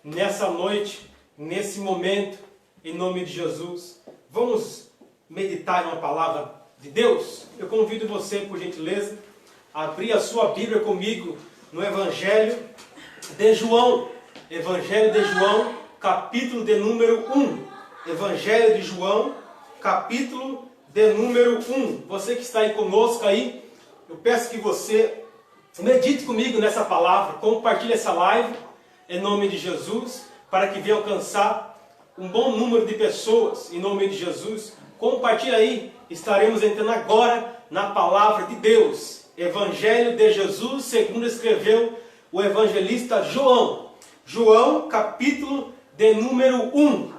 nessa noite, nesse momento, em nome de Jesus. Vamos meditar uma palavra de Deus? Eu convido você, por gentileza, a abrir a sua Bíblia comigo no Evangelho de João. Evangelho de João, capítulo de número 1. Evangelho de João, capítulo de número 1. Você que está aí conosco aí, eu peço que você medite comigo nessa palavra, compartilhe essa live em nome de Jesus, para que venha alcançar um bom número de pessoas em nome de Jesus. Compartilhe aí, estaremos entrando agora na palavra de Deus. Evangelho de Jesus, segundo escreveu o evangelista João. João, capítulo de número 1.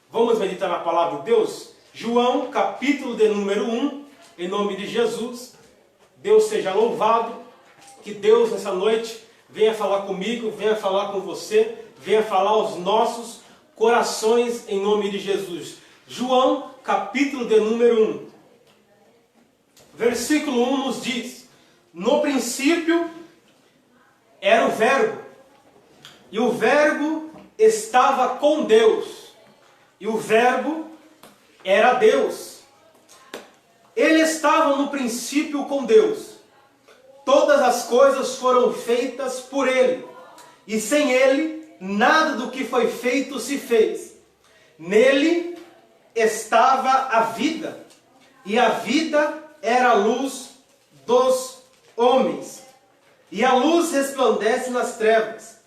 Vamos meditar na palavra de Deus? João, capítulo de número 1, em nome de Jesus. Deus seja louvado, que Deus nessa noite venha falar comigo, venha falar com você, venha falar aos nossos corações em nome de Jesus. João, capítulo de número 1. Versículo 1 nos diz: no princípio era o Verbo, e o Verbo estava com Deus, e o Verbo era Deus. Ele estava no princípio com Deus. Todas as coisas foram feitas por Ele, e sem Ele, nada do que foi feito se fez. Nele estava a vida, e a vida era a luz dos homens. E a luz resplandece nas trevas,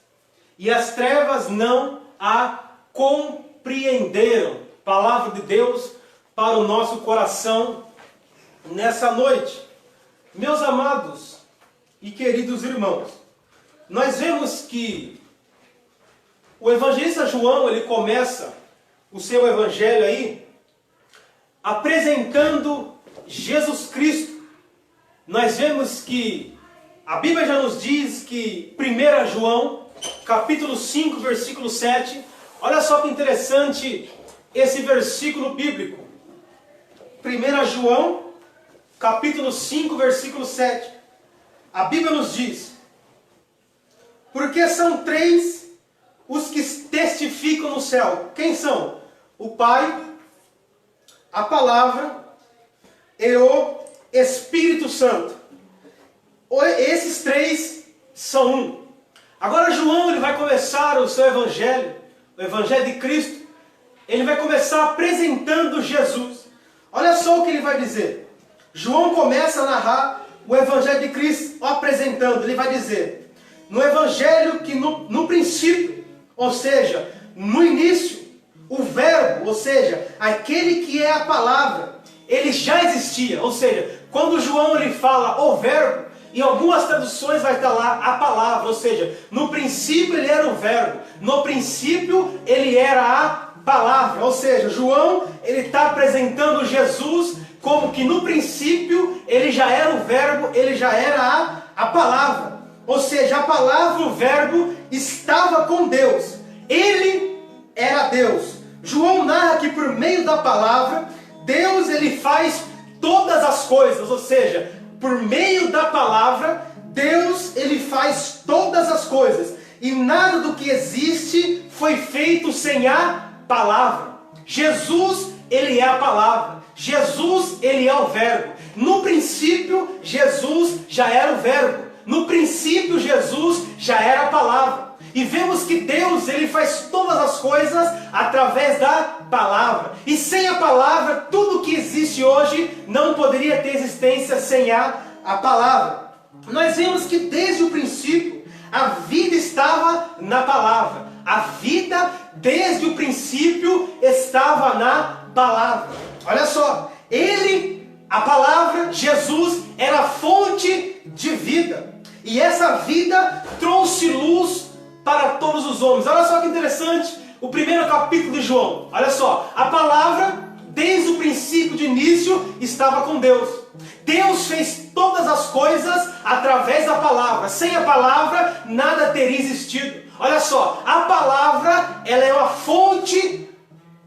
e as trevas não a compreenderam. Palavra de Deus para o nosso coração nessa noite. Meus amados e queridos irmãos, nós vemos que o evangelista João, ele começa o seu evangelho aí apresentando Jesus Cristo. Nós vemos que a Bíblia já nos diz que 1 João, capítulo 5, versículo 7, olha só que interessante esse versículo bíblico. 1 João, capítulo 5, versículo 7. A Bíblia nos diz: porque são três os que testificam no céu. Quem são? O Pai, a Palavra e o Espírito Santo. Esses três são um. Agora João, ele vai começar o seu evangelho, o evangelho de Cristo. Ele vai começar apresentando Jesus. Olha só o que ele vai dizer. João começa a narrar o evangelho de Cristo, apresentando. Ele vai dizer: no evangelho que no princípio, ou seja, no início, o verbo, ou seja, aquele que é a palavra, ele já existia. Ou seja, quando João ele fala o verbo, em algumas traduções vai estar lá a palavra, ou seja, no princípio ele era o verbo, no princípio ele era a palavra. Ou seja, João ele está apresentando Jesus como que no princípio ele já era o verbo, ele já era a palavra. Ou seja, a palavra, o verbo, estava com Deus. Ele era Deus. João narra que por meio da palavra, Deus ele faz todas as coisas. Ou seja, por meio da palavra, Deus ele faz todas as coisas. E nada do que existe foi feito sem a palavra. Jesus, ele é a palavra. Jesus, ele é o verbo. No princípio, Jesus já era o verbo. No princípio, Jesus já era a palavra. E vemos que Deus, ele faz todas as coisas através da palavra. E sem a palavra, tudo que existe hoje não poderia ter existência sem a palavra. Nós vemos que desde o princípio, a vida estava na palavra. A vida, desde o princípio, estava na palavra. Olha só, ele, a palavra, Jesus, era a fonte de vida. E essa vida trouxe luz para todos os homens. Olha só que interessante, o primeiro capítulo de João. Olha só, a palavra, desde o princípio de início, estava com Deus. Deus fez todas as coisas através da palavra. Sem a palavra, nada teria existido. Olha só, a palavra, ela é uma fonte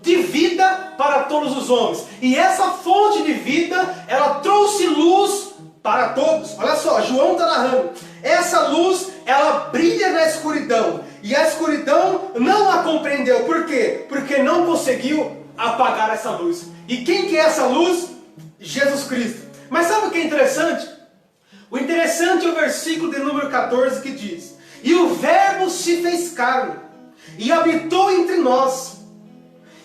de vida para todos os homens. E essa fonte de vida, ela trouxe luz para todos. Olha só, João está narrando. Essa luz, ela brilha na escuridão. E a escuridão não a compreendeu. Por quê? Porque não conseguiu apagar essa luz. E quem que é essa luz? Jesus Cristo. Mas sabe o que é interessante? O interessante é o versículo de número 14 que diz: e o verbo se fez carne e habitou entre nós,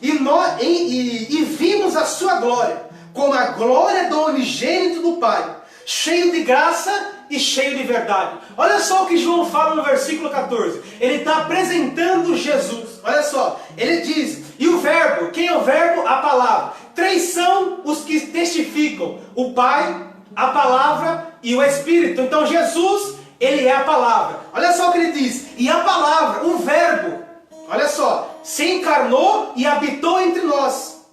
e vimos a sua glória, como a glória do unigênito do Pai, cheio de graça e cheio de verdade. Olha só o que João fala no versículo 14. Ele está apresentando Jesus. Olha só, ele diz: e o verbo, quem é o verbo? A palavra. Três são os que testificam: o Pai, a palavra e o Espírito. Então Jesus, ele é a palavra. Olha só o que ele diz: e a palavra, o verbo, olha só, se encarnou e habitou entre nós,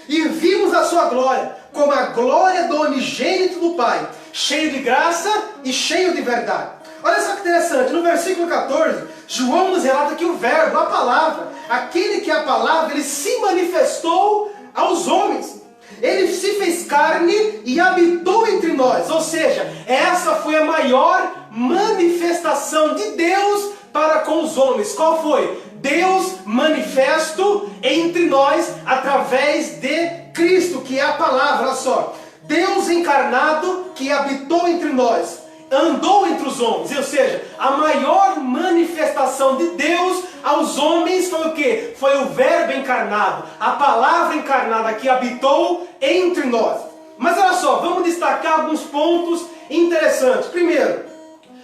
e vimos a sua glória, como a glória do unigênito do Pai, cheio de graça e cheio de verdade. Olha só que interessante, no versículo 14, João nos relata que o verbo, a palavra, aquele que é a palavra, ele se manifestou aos homens. Ele se fez carne e habitou entre nós. Ou seja, essa foi a maior manifestação de Deus para com os homens. Qual foi? Deus manifesto entre nós através de Cristo, que é a palavra. Olha só, Deus encarnado que habitou entre nós, andou entre os homens. Ou seja, a maior manifestação de Deus aos homens foi o quê? Foi o verbo encarnado, a palavra encarnada que habitou entre nós. Mas olha só, vamos destacar alguns pontos interessantes. Primeiro,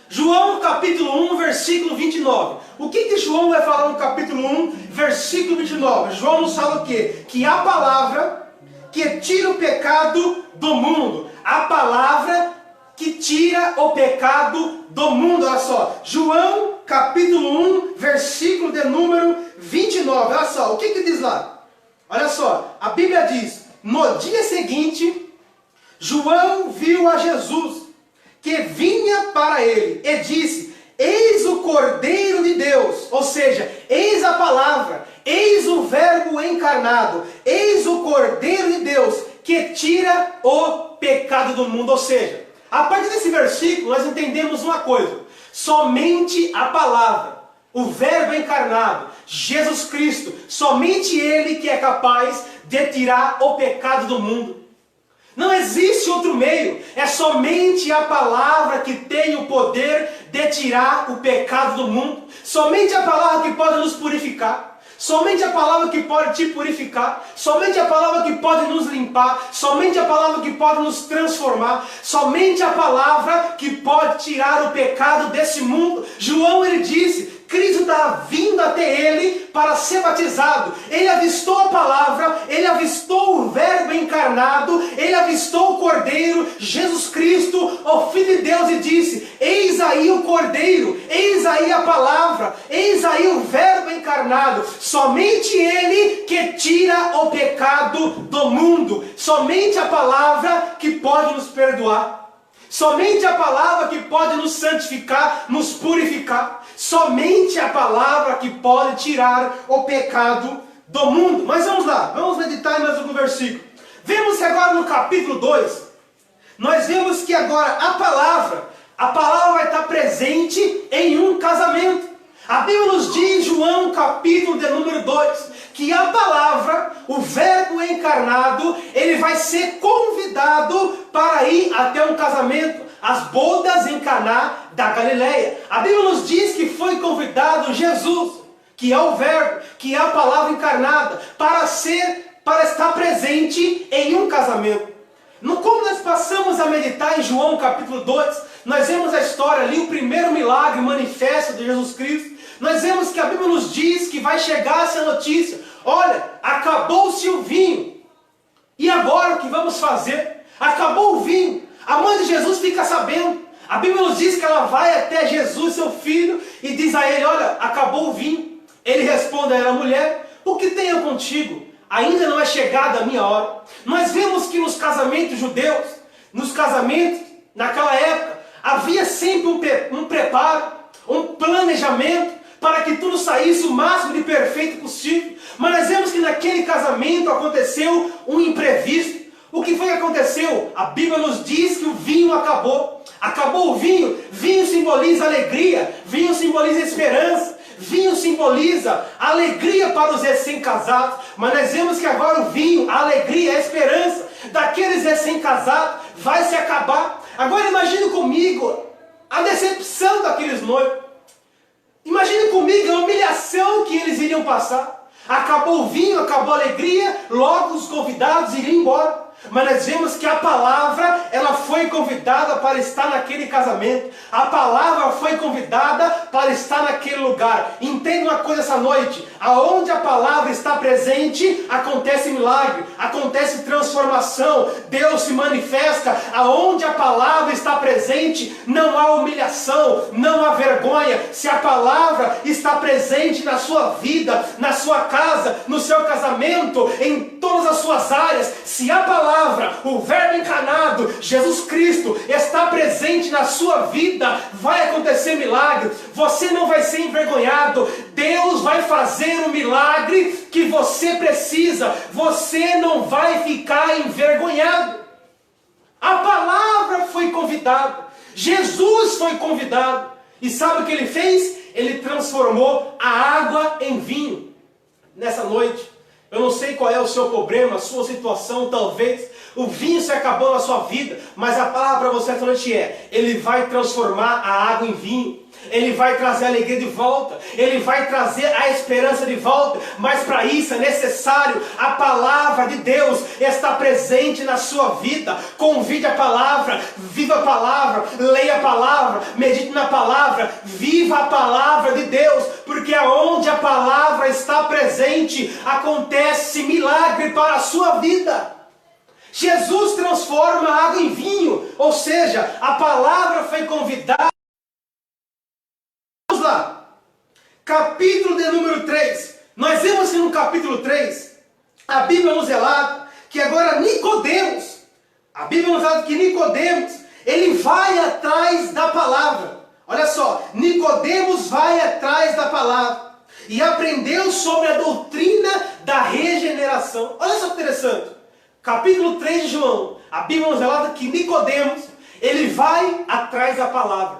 João capítulo 1, versículo 29. O que João vai falar no capítulo 1, versículo 29? João nos fala o quê? Que a palavra que tira o pecado do mundo. A palavra que tira o pecado do mundo. Olha só, João capítulo 1, versículo de número 29. Olha só, o que diz lá? Olha só, a Bíblia diz: no dia seguinte, João viu a Jesus, que vinha para ele, e disse: eis o Cordeiro de Deus. Ou seja, eis a palavra, eis o verbo encarnado, eis o Cordeiro de Deus, que tira o pecado do mundo. Ou seja, a partir desse versículo nós entendemos uma coisa: somente a palavra, o verbo encarnado, Jesus Cristo, somente Ele que é capaz de tirar o pecado do mundo. Não existe outro meio, é somente a palavra que tem o poder de tirar o pecado do mundo. Somente a palavra que pode nos purificar. Somente a palavra que pode te purificar, somente a palavra que pode nos limpar, somente a palavra que pode nos transformar, somente a palavra que pode tirar o pecado desse mundo. João, ele disse, Cristo está vindo até ele para ser batizado. Ele avistou a palavra, ele avistou o verbo encarnado, ele avistou o Cordeiro, Jesus Cristo, o Filho de Deus, e disse: eis aí o Cordeiro, eis aí a palavra, eis aí o verbo encarnado. Somente Ele que tira o pecado do mundo. Somente a palavra que pode nos perdoar. Somente a palavra que pode nos santificar, nos purificar. Somente a palavra que pode tirar o pecado do mundo. Mas vamos lá, vamos meditar em mais um versículo. Vemos que agora no capítulo 2, nós vemos que agora a palavra vai estar presente em um casamento. A Bíblia nos diz, João capítulo de número 2, que a palavra, o verbo encarnado, ele vai ser convidado para ir até um casamento, as bodas em Caná da Galileia. A Bíblia nos diz que foi convidado Jesus, que é o verbo, que é a palavra encarnada, para estar presente em um casamento. Como nós passamos a meditar em João capítulo 2, nós vemos a história ali, o primeiro milagre manifesto de Jesus Cristo. Nós vemos que a Bíblia nos diz que vai chegar essa notícia: olha, acabou-se o vinho. E agora o que vamos fazer? Acabou o vinho. A mãe de Jesus fica sabendo. A Bíblia nos diz que ela vai até Jesus, seu filho, e diz a ele: olha, acabou o vinho. Ele responde a ela: mulher, o que tenho contigo? Ainda não é chegada a minha hora. Nós vemos que nos casamentos judeus, nos casamentos naquela época, havia sempre um preparo, um planejamento, para que tudo saísse o máximo de perfeito possível. Mas nós vemos que naquele casamento aconteceu um imprevisto. O que foi que aconteceu? A Bíblia nos diz que o vinho acabou. Acabou o vinho. Vinho simboliza alegria, vinho simboliza esperança, Vinho simboliza alegria para os recém-casados, mas nós vemos que agora o vinho, a alegria, a esperança daqueles recém-casados vai se acabar. Agora imagine comigo a decepção daqueles noivos. Imagine comigo a humilhação que eles iriam passar. Acabou o vinho, acabou a alegria, logo os convidados iriam embora. Mas nós vemos que a palavra, ela foi convidada para estar naquele casamento. A palavra foi convidada para estar naquele lugar. Entenda uma coisa essa noite: aonde a palavra está presente, acontece milagre, acontece transformação, Deus se manifesta. Aonde a palavra está presente, não há humilhação, não há vergonha. Se a palavra está presente na sua vida, na sua casa, no seu casamento, em todas as suas áreas, se a palavra, o verbo encarnado, Jesus Cristo, está presente na sua vida, vai acontecer milagre. Você não vai ser envergonhado. Deus vai fazer o milagre que você precisa. Você não vai ficar envergonhado. A palavra foi convidada, Jesus foi convidado, e sabe o que ele fez? Ele transformou a água em vinho. Nessa noite, eu não sei qual é o seu problema, a sua situação, talvez o vinho se acabou na sua vida, mas a palavra para você essa noite é: Ele vai transformar a água em vinho, Ele vai trazer a alegria de volta, Ele vai trazer a esperança de volta. Mas para isso é necessário a palavra de Deus estar presente na sua vida. Convide a palavra, viva a palavra, leia a palavra, medite na palavra, viva a palavra de Deus, porque aonde a palavra está presente, acontece milagre para a sua vida. Jesus transforma a água em vinho, ou seja, a palavra foi convidada. Vamos lá, capítulo de número 3. Nós vemos que no capítulo 3, a Bíblia nos relata que agora Nicodemos, a Bíblia nos relata que Nicodemos, ele vai atrás da palavra. Olha só, Nicodemos vai atrás da palavra e aprendeu sobre a doutrina da regeneração. Olha só que interessante. Capítulo 3 de João, a Bíblia nos relata que Nicodemos, ele vai atrás da palavra,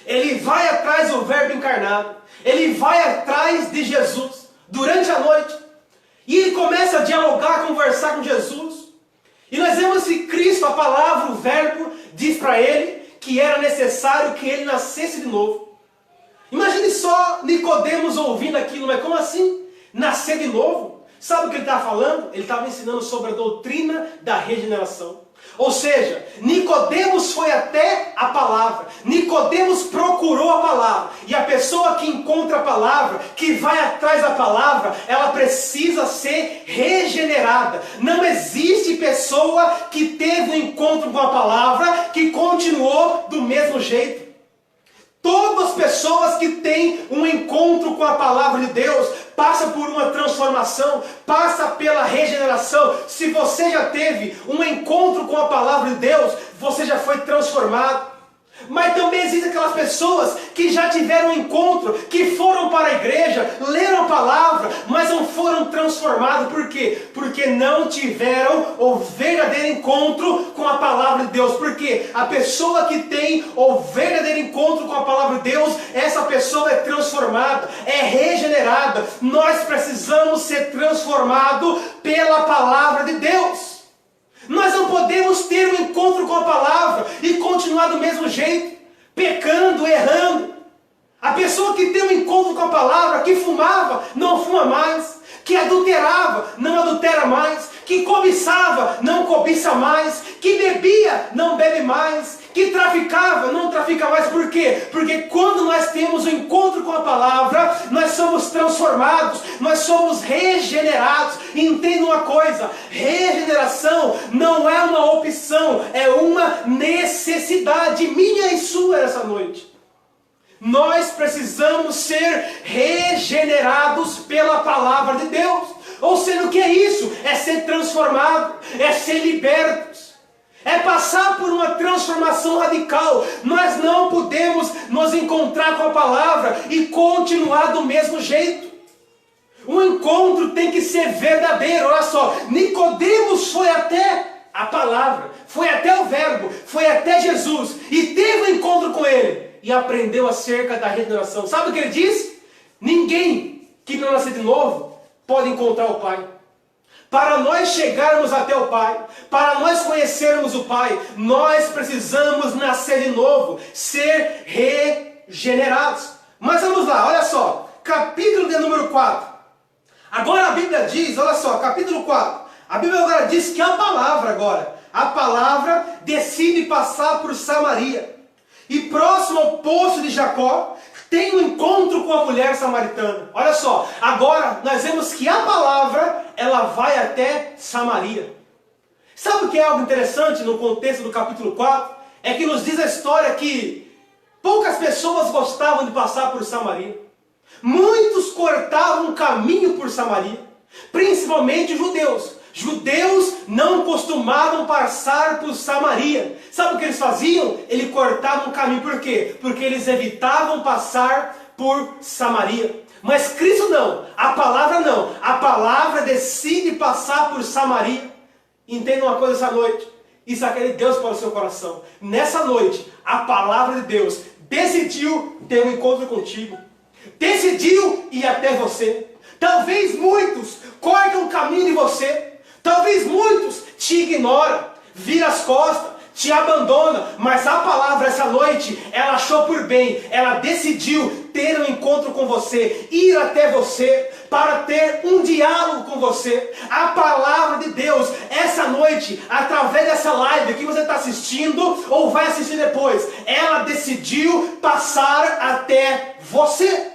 ele vai atrás do verbo encarnado, ele vai atrás de Jesus durante a noite, e ele começa a dialogar, a conversar com Jesus, e nós vemos que Cristo, a palavra, o verbo, diz para ele que era necessário que ele nascesse de novo. Imagine só Nicodemos ouvindo aquilo, mas como assim? Nascer de novo? Sabe o que ele estava falando? Ele estava ensinando sobre a doutrina da regeneração. Ou seja, Nicodemos foi até a palavra. Nicodemos procurou a palavra. E a pessoa que encontra a palavra, que vai atrás da palavra, ela precisa ser regenerada. Não existe pessoa que teve um encontro com a palavra que continuou do mesmo jeito. Todas as pessoas que têm um encontro com a palavra de Deus passa por uma transformação, passa pela regeneração. Se você já teve um encontro com a palavra de Deus, você já foi transformado. Mas também existem aquelas pessoas que já tiveram um encontro, que foram para a igreja, leram a palavra, mas não foram transformados. Por quê? Porque não tiveram o verdadeiro encontro com a palavra de Deus. Porque a pessoa que tem o verdadeiro encontro com a palavra de Deus, essa pessoa é transformada, é regenerada. Nós precisamos ser transformados pela palavra de Deus. Nós não podemos ter um encontro com a palavra e continuar do mesmo jeito, pecando, errando. A pessoa que tem um encontro com a palavra, que fumava, não fuma mais, que adulterava, não adultera mais, que cobiçava, não cobiça mais, que bebia, não bebe mais, que traficava, não trafica mais. Por quê? Porque quando nós temos um encontro com a palavra, nós somos transformados, nós somos regenerados. E entenda uma coisa, regeneração não é uma opção, é uma necessidade minha e sua essa noite. Nós precisamos ser regenerados pela palavra de Deus. Ou seja, o que é isso? É ser transformado, é ser libertos, é passar por uma transformação radical. Nós não podemos nos encontrar com a palavra e continuar do mesmo jeito. O encontro tem que ser verdadeiro. Olha só, Nicodemos foi até a palavra, foi até o verbo, foi até Jesus e teve um encontro com ele e aprendeu acerca da regeneração. Sabe o que ele disse? Ninguém que não nascer de novo pode encontrar o Pai. Para nós chegarmos até o Pai, para nós conhecermos o Pai, nós precisamos nascer de novo, ser regenerados. Mas vamos lá, olha só, capítulo de número 4. Agora a Bíblia diz, olha só, capítulo 4. A Bíblia agora diz que a palavra decide passar por Samaria. E próximo ao poço de Jacó, tem um encontro com a mulher samaritana. Olha só, agora nós vemos que a palavra, ela vai até Samaria. Sabe o que é algo interessante no contexto do capítulo 4? É que nos diz a história que poucas pessoas gostavam de passar por Samaria. Muitos cortavam um caminho por Samaria, principalmente os judeus. Judeus não costumavam passar por Samaria. Sabe o que eles faziam? Eles cortavam o caminho. Por quê? Porque eles evitavam passar por Samaria. Mas Cristo não. A palavra não. A palavra decide passar por Samaria. Entenda uma coisa essa noite. Isso aqui é de Deus para o seu coração. Nessa noite, a palavra de Deus decidiu ter um encontro contigo. Decidiu ir até você. Talvez muitos cortam o caminho de você. Talvez muitos te ignoram, viram as costas, te abandonam, mas a palavra essa noite, ela achou por bem, ela decidiu ter um encontro com você, ir até você, para ter um diálogo com você. A palavra de Deus, essa noite, através dessa live que você está assistindo, ou vai assistir depois, ela decidiu passar até você.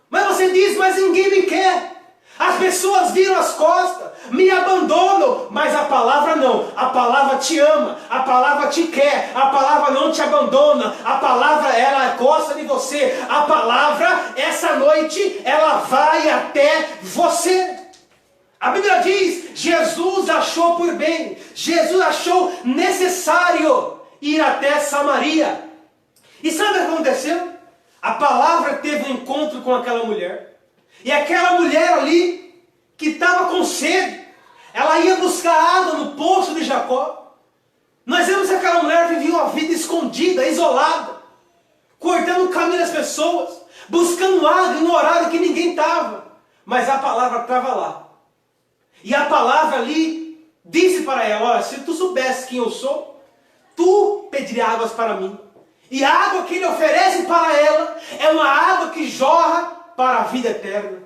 Mas você diz, mas ninguém me quer. As pessoas viram as costas, me abandonam, mas a palavra não. A palavra te ama, a palavra te quer, a palavra não te abandona, a palavra ela gosta de você. A palavra, essa noite, ela vai até você. A Bíblia diz, Jesus achou por bem, Jesus achou necessário ir até Samaria. E sabe o que aconteceu? A palavra teve um encontro com aquela mulher. E aquela mulher ali, que estava com sede, ela ia buscar água no poço de Jacó. Nós vemos que aquela mulher vivia uma vida escondida, isolada, cortando o caminho das pessoas, buscando água em um horário que ninguém estava. Mas a palavra estava lá. E a palavra ali disse para ela, olha, se tu soubesse quem eu sou, tu pediria águas para mim. E a água que ele oferece para ela é uma água que jorra para a vida eterna.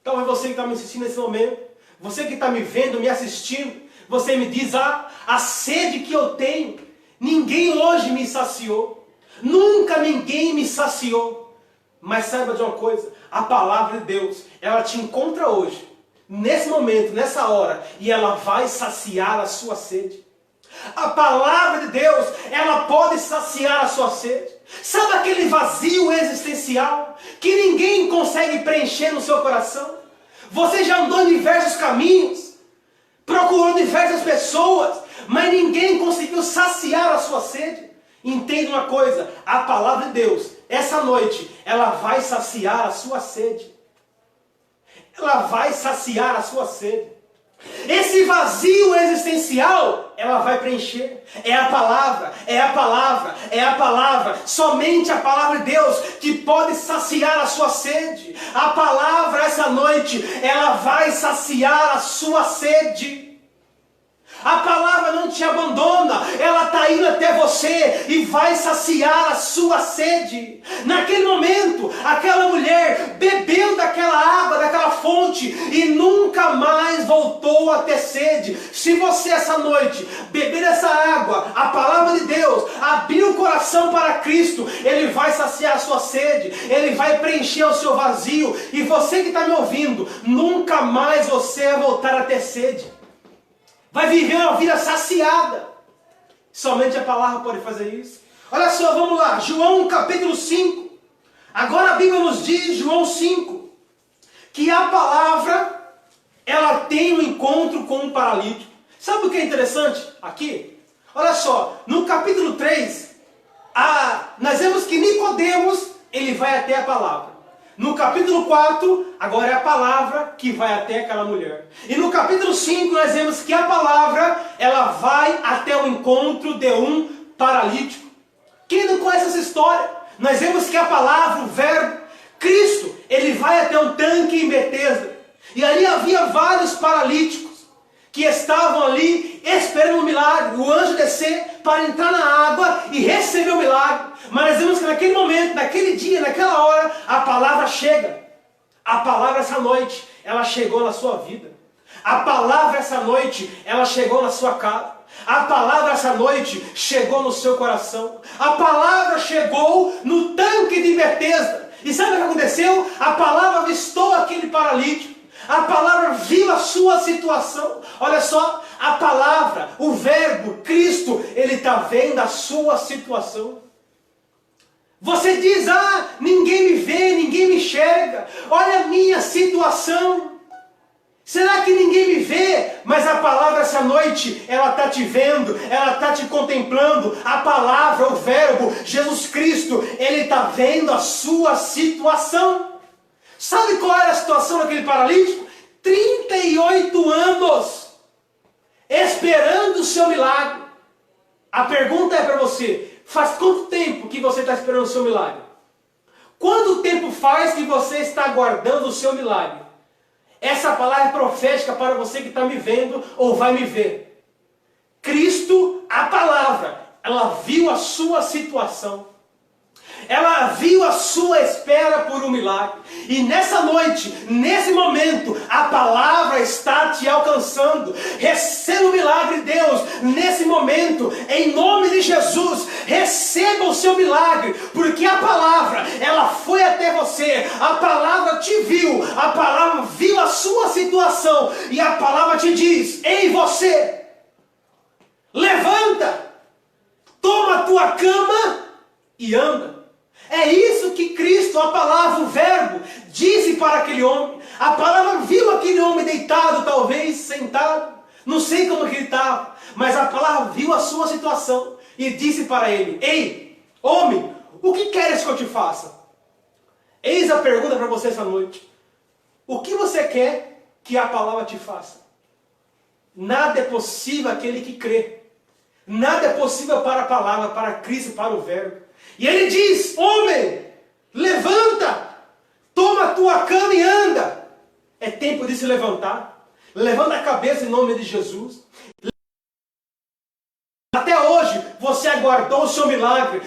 Então é você que está me assistindo nesse momento, você que está me vendo, me assistindo, você me diz, a sede que eu tenho, ninguém hoje me saciou, nunca ninguém me saciou. Mas saiba de uma coisa, a palavra de Deus, ela te encontra hoje, nesse momento, nessa hora, e ela vai saciar a sua sede. A palavra de Deus, ela pode saciar a sua sede. Sabe aquele vazio existencial que ninguém consegue preencher no seu coração? Você já andou em diversos caminhos, procurou diversas pessoas, mas ninguém conseguiu saciar a sua sede. Entenda uma coisa, a palavra de Deus, essa noite, ela vai saciar a sua sede. Ela vai saciar a sua sede. Esse vazio existencial, ela vai preencher. É a palavra, é a palavra, é a palavra. Somente a palavra de Deus que pode saciar a sua sede. A palavra essa noite, ela vai saciar a sua sede. A palavra não te abandona, ela está indo até você e vai saciar a sua sede. Naquele momento, aquela mulher bebeu daquela água, daquela fonte e nunca mais voltou a ter sede. Se você essa noite beber essa água, a palavra de Deus, abrir o coração para Cristo, Ele vai saciar a sua sede, Ele vai preencher o seu vazio. E você que está me ouvindo, nunca mais você vai voltar a ter sede. Vai viver uma vida saciada. Somente a palavra pode fazer isso. Olha só, vamos lá. João capítulo 5. Agora a Bíblia nos diz, João 5, que a palavra, ela tem um encontro com um paralítico. Sabe o que é interessante aqui? Olha só, no capítulo 3, nós vemos que Nicodemos, ele vai até a palavra. No capítulo 4, agora é a palavra que vai até aquela mulher. E no capítulo 5 nós vemos que a palavra, ela vai até o encontro de um paralítico. Quem não conhece essa história? Nós vemos que a palavra, o verbo, Cristo, ele vai até um tanque em Betesda. E ali havia vários paralíticos que estavam ali esperando um milagre, o anjo descer para entrar na água e receber o milagre. Mas nós vemos que naquele momento, naquele dia, naquela hora, a palavra chega. A palavra essa noite, ela chegou na sua vida. A palavra essa noite, ela chegou na sua casa. A palavra essa noite chegou no seu coração. A palavra chegou no tanque de Betesda. E sabe o que aconteceu? A palavra avistou aquele paralítico. A palavra viu a sua situação. Olha só, a palavra, o verbo, Cristo, ele está vendo a sua situação. Você diz, ninguém me vê, ninguém me enxerga. Olha a minha situação. Será que ninguém me vê? Mas a palavra essa noite, ela está te vendo, ela está te contemplando. A palavra, o verbo, Jesus Cristo, ele está vendo a sua situação. Sabe qual era a situação daquele paralítico? 38 anos, esperando o seu milagre. A pergunta é para você, faz quanto tempo que você está esperando o seu milagre? Quanto tempo faz que você está aguardando o seu milagre? Essa palavra é profética para você que está me vendo ou vai me ver. Cristo, a palavra, ela viu a sua situação. Ela viu a sua espera por um milagre. E nessa noite, nesse momento, a palavra está te alcançando. Receba o milagre de Deus nesse momento, em nome de Jesus. Receba o seu milagre, porque a palavra, ela foi até você. A palavra te viu, a palavra viu a sua situação. E a palavra te diz, ei você, levanta, toma a tua cama e anda. É isso que Cristo, a palavra, o verbo, disse para aquele homem. A palavra viu aquele homem deitado, talvez, sentado. Não sei como que ele estava. Mas a palavra viu a sua situação e disse para ele, ei, homem, o que queres que eu te faça? Eis a pergunta para você essa noite. O que você quer que a palavra te faça? Nada é possível aquele que crê. Nada é possível para a palavra, para Cristo, para o verbo. E ele diz, homem, levanta, toma a tua cama e anda. É tempo de se levantar. Levanta a cabeça em nome de Jesus. Até hoje você aguardou o seu milagre.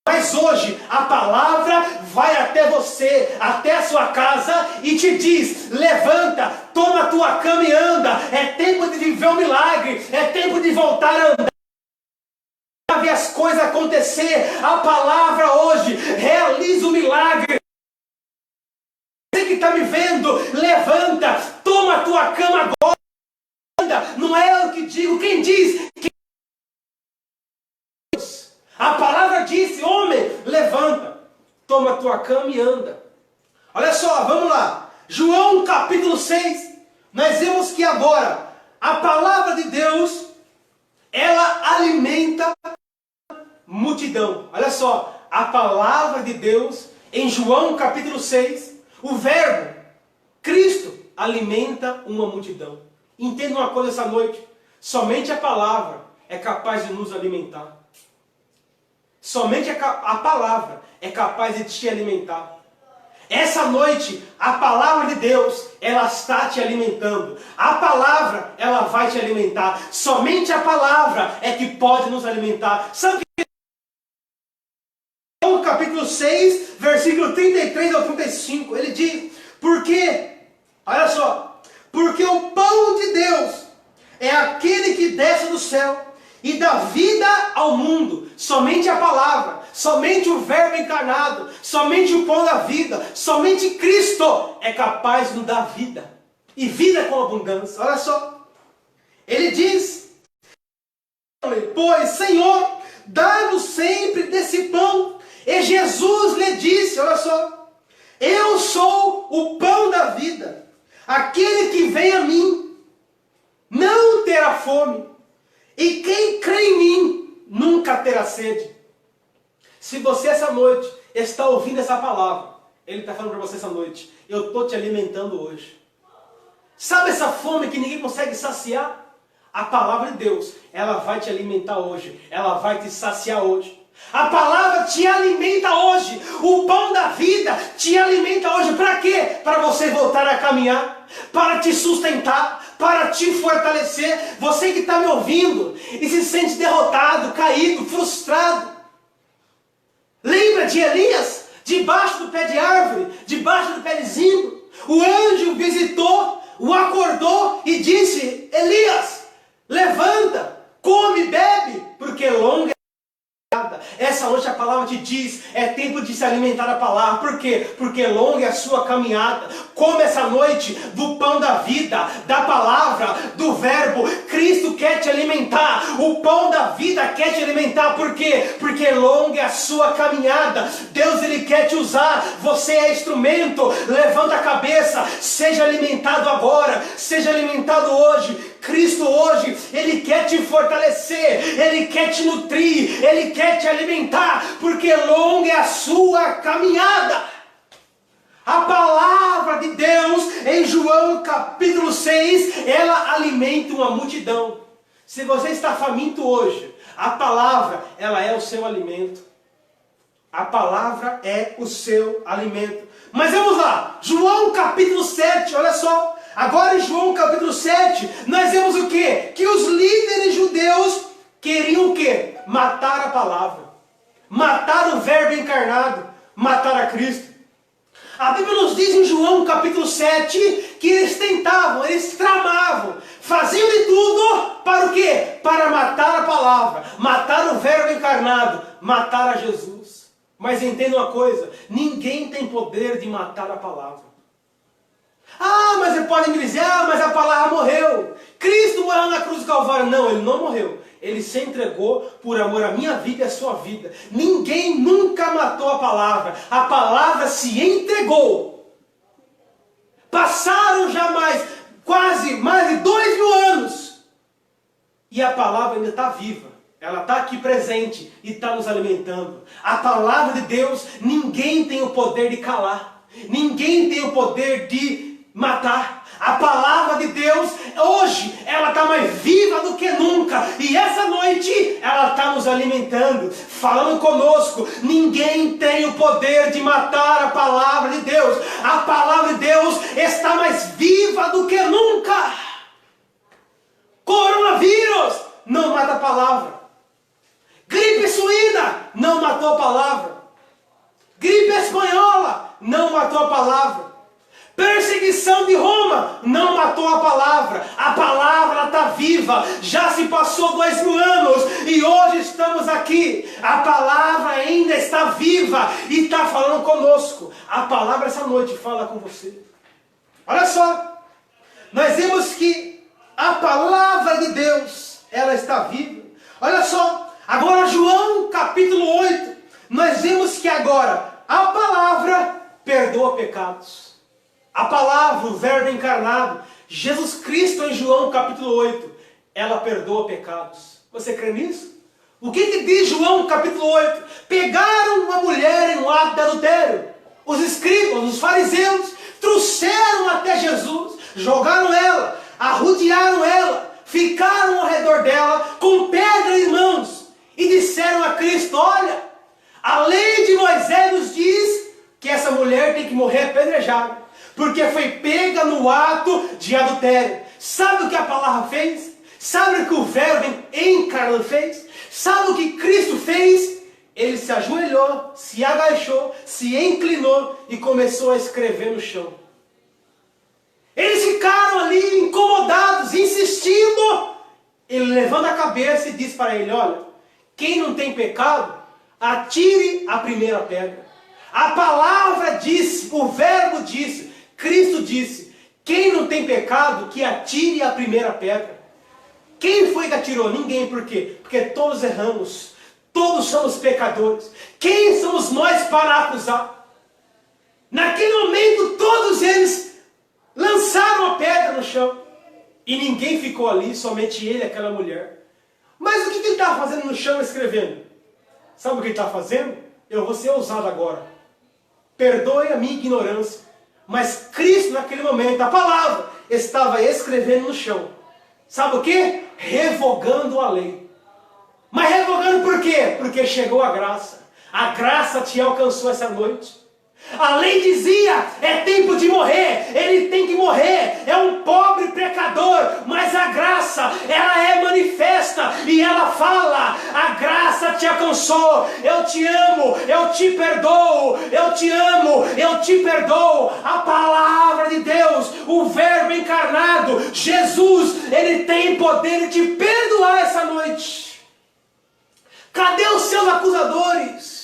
Mas hoje a palavra vai até você, até a sua casa e te diz, levanta, toma a tua cama e anda. É tempo de viver o milagre. É tempo de voltar a andar. Ver as coisas acontecer. A palavra hoje realiza o milagre. Você que está me vendo, levanta, toma a tua cama agora. Anda. Não é eu que digo, quem diz? A palavra disse, homem, levanta, toma a tua cama e anda. Olha só, vamos lá. João capítulo 6. Nós vemos que agora a palavra de Deus, ela alimenta multidão. Olha só, a palavra de Deus, em João capítulo 6, o verbo, Cristo, alimenta uma multidão. Entenda uma coisa essa noite, somente a palavra é capaz de nos alimentar. Somente a palavra é capaz de te alimentar. Essa noite, a palavra de Deus, ela está te alimentando. A palavra, ela vai te alimentar. Somente a palavra é que pode nos alimentar. Sabe o que? Capítulo 6, versículo 33 ao 35, ele diz, porque, olha só, porque o pão de Deus é aquele que desce do céu e dá vida ao mundo. Somente a palavra, somente o verbo encarnado, somente o pão da vida, somente Cristo é capaz de nos dar vida, e vida com abundância. Olha só, ele diz, pois Senhor, dá-nos sempre desse pão. E Jesus lhe disse, olha só, eu sou o pão da vida, aquele que vem a mim não terá fome, e quem crê em mim nunca terá sede. Se você essa noite está ouvindo essa palavra, ele está falando para você essa noite, eu estou te alimentando hoje. Sabe essa fome que ninguém consegue saciar? A palavra de Deus, ela vai te alimentar hoje, ela vai te saciar hoje. A palavra te alimenta hoje. O pão da vida te alimenta hoje. Para quê? Para você voltar a caminhar, para te sustentar, para te fortalecer. Você que está me ouvindo e se sente derrotado, caído, frustrado. Lembra de Elias? Debaixo do pé de árvore, debaixo do pé de zimbro. O anjo visitou, o acordou e disse: Elias, levanta, come, bebe, porque longa é essa noite a palavra te diz, é tempo de se alimentar da palavra. Por quê? Porque longa é a sua caminhada. Come essa noite do pão da vida, da palavra, do verbo. Cristo quer te alimentar. O pão da vida quer te alimentar. Por quê? Porque longa é a sua caminhada. Deus, Ele quer te usar. Você é instrumento. Levanta a cabeça. Seja alimentado agora. Seja alimentado hoje. Cristo hoje, Ele quer te fortalecer, Ele quer te nutrir, Ele quer te alimentar, porque longa é a sua caminhada. A palavra de Deus, em João capítulo 6, ela alimenta uma multidão. Se você está faminto hoje, a palavra, ela é o seu alimento. A palavra é o seu alimento. Mas vamos lá, João capítulo 7, olha só. Agora em João capítulo 7, nós vemos o quê? Que os líderes judeus queriam o quê? Matar a palavra. Matar o verbo encarnado. Matar a Cristo. A Bíblia nos diz em João capítulo 7 que eles tentavam, eles tramavam, faziam de tudo para o quê? Para matar a palavra, matar o verbo encarnado, matar a Jesus. Mas entenda uma coisa, ninguém tem poder de matar a palavra. Ah, mas você pode me dizer, mas a palavra morreu. Cristo morreu na cruz do Calvário. Não, Ele não morreu. Ele se entregou por amor à minha vida e à sua vida. Ninguém nunca matou a palavra. A palavra se entregou. Passaram já quase mais de 2000 anos. E a palavra ainda está viva. Ela está aqui presente e está nos alimentando. A palavra de Deus, ninguém tem o poder de calar. Ninguém tem o poder de matar. A palavra de Deus, hoje, ela está mais viva do que nunca. E essa noite, ela está nos alimentando, falando conosco. Ninguém tem o poder de matar a palavra de Deus. A palavra de Deus está mais viva do que nunca. Coronavírus não mata a palavra. Gripe suína não matou a palavra. Gripe espanhola não matou a palavra. Perseguição de Roma não matou a palavra. A palavra está viva. Já se passou 2000 anos e hoje estamos aqui. A palavra ainda está viva e está falando conosco. A palavra essa noite fala com você. Olha só. Nós vemos que a palavra de Deus, ela está viva. Olha só. Agora João capítulo 8. Nós vemos que agora a palavra perdoa pecados. A palavra, o verbo encarnado, Jesus Cristo em João capítulo 8, ela perdoa pecados. Você crê nisso? O que diz João capítulo 8? Pegaram uma mulher em um ato de adultério. Os escribas, os fariseus, trouxeram até Jesus, jogaram ela, arrodearam ela, ficaram ao redor dela com pedras em mãos e disseram a Cristo: olha, a lei de Moisés nos diz que essa mulher tem que morrer apedrejada, porque foi pega no ato de adultério. Sabe o que a palavra fez? Sabe o que o verbo encarnado fez? Sabe o que Cristo fez? Ele se ajoelhou, se agachou, se inclinou e começou a escrever no chão. Eles ficaram ali incomodados, insistindo. Ele levanta a cabeça e diz para ele: olha, quem não tem pecado, atire a primeira pedra. A palavra disse, o verbo disse, Cristo disse: quem não tem pecado, que atire a primeira pedra. Quem foi que atirou? Ninguém. Por quê? Porque todos erramos. Todos somos pecadores. Quem somos nós para acusar? Naquele momento todos eles lançaram a pedra no chão. E ninguém ficou ali, somente ele e aquela mulher. Mas o que ele estava fazendo no chão escrevendo? Sabe o que ele está fazendo? Eu vou ser ousado agora. Perdoe a minha ignorância. Mas Cristo naquele momento, a palavra, estava escrevendo no chão. Sabe o que? Revogando a lei. Mas revogando por quê? Porque chegou a graça. A graça te alcançou essa noite. A lei dizia, é tempo de morrer, ele tem que morrer, é um pobre pecador, mas a graça, ela é manifesta e ela fala, a graça te alcançou, eu te amo, eu te perdoo, eu te amo, eu te perdoo. A palavra de Deus, o verbo encarnado, Jesus, ele tem poder de te perdoar essa noite. Cadê os seus acusadores?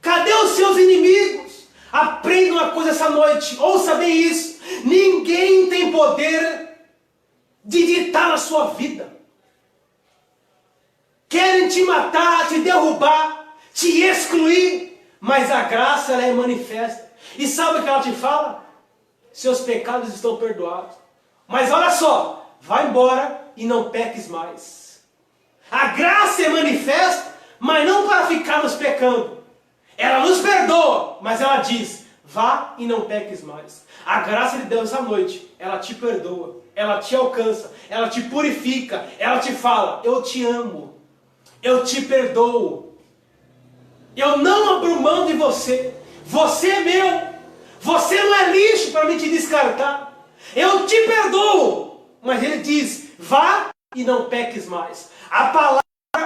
Cadê os seus inimigos? Aprenda uma coisa essa noite, ouça bem isso. Ninguém tem poder de ditar na sua vida. Querem te matar, te derrubar, te excluir, mas a graça ela é manifesta. E sabe o que ela te fala? Seus pecados estão perdoados. Mas olha só, vai embora e não peques mais. A graça é manifesta, mas não para ficarmos pecando. Ela nos perdoa, mas ela diz, vá e não peques mais. A graça de Deus essa noite, ela te perdoa, ela te alcança, ela te purifica, ela te fala, eu te amo, eu te perdoo, eu não abro mão de você, você é meu, você não é lixo para me te descartar, eu te perdoo. Mas ele diz, vá e não peques mais. A palavra,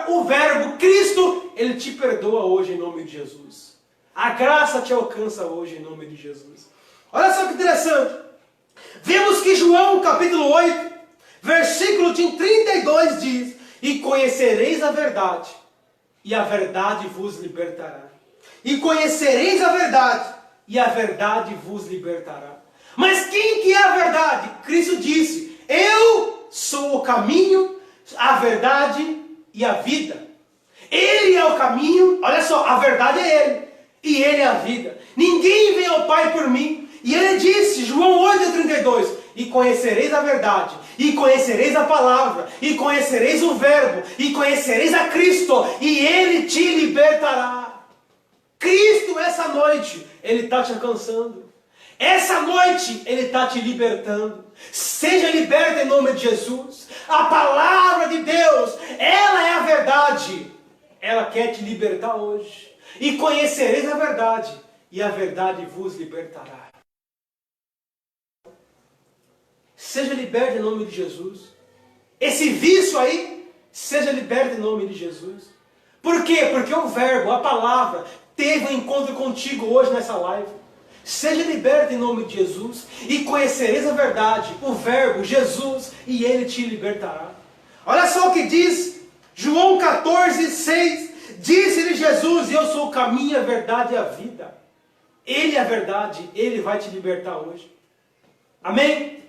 o verbo, Cristo, ele te perdoa hoje em nome de Jesus. A graça te alcança hoje em nome de Jesus. Olha só que interessante. Vemos que João capítulo 8, versículo 32 diz, e conhecereis a verdade, e a verdade vos libertará. E conhecereis a verdade, e a verdade vos libertará. Mas quem que é a verdade? Cristo disse, eu sou o caminho, a verdade e a vida. Ele é o caminho, olha só, a verdade é Ele. E Ele é a vida. Ninguém vem ao Pai por mim. E Ele disse, João 8,32, e conhecereis a verdade, e conhecereis a palavra, e conhecereis o verbo, e conhecereis a Cristo, e Ele te libertará. Cristo essa noite, Ele está te alcançando. Essa noite, Ele está te libertando. Seja liberto em nome de Jesus. A palavra de Deus, ela é a verdade. Ela quer te libertar hoje. E conhecereis a verdade, e a verdade vos libertará. Seja liberto em nome de Jesus. Esse vício aí, seja liberto em nome de Jesus. Por quê? Porque o verbo, a palavra, teve um encontro contigo hoje nessa live. Seja liberto em nome de Jesus, e conhecereis a verdade, o verbo, Jesus, e Ele te libertará. Olha só o que diz João 14,6. Disse-lhe Jesus, eu sou o caminho, a verdade e a vida. Ele é a verdade, Ele vai te libertar hoje. Amém?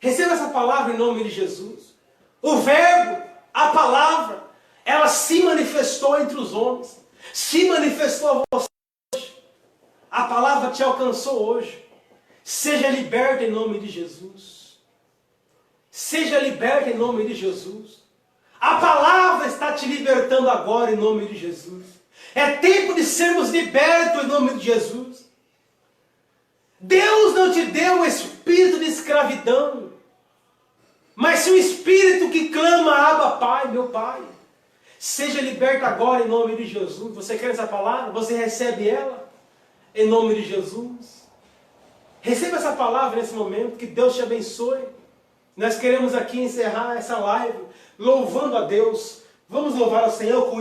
Receba essa palavra em nome de Jesus. O verbo, a palavra, ela se manifestou entre os homens. Se manifestou a você hoje. A palavra te alcançou hoje. Seja liberto em nome de Jesus. Seja liberto em nome de Jesus. A palavra está te libertando agora em nome de Jesus. É tempo de sermos libertos em nome de Jesus. Deus não te deu um espírito de escravidão, mas sim um espírito que clama, Abba, Pai, meu Pai. Seja liberto agora em nome de Jesus. Você quer essa palavra? Você recebe ela em nome de Jesus. Receba essa palavra nesse momento. Que Deus te abençoe. Nós queremos aqui encerrar essa live louvando a Deus. Vamos louvar ao Senhor com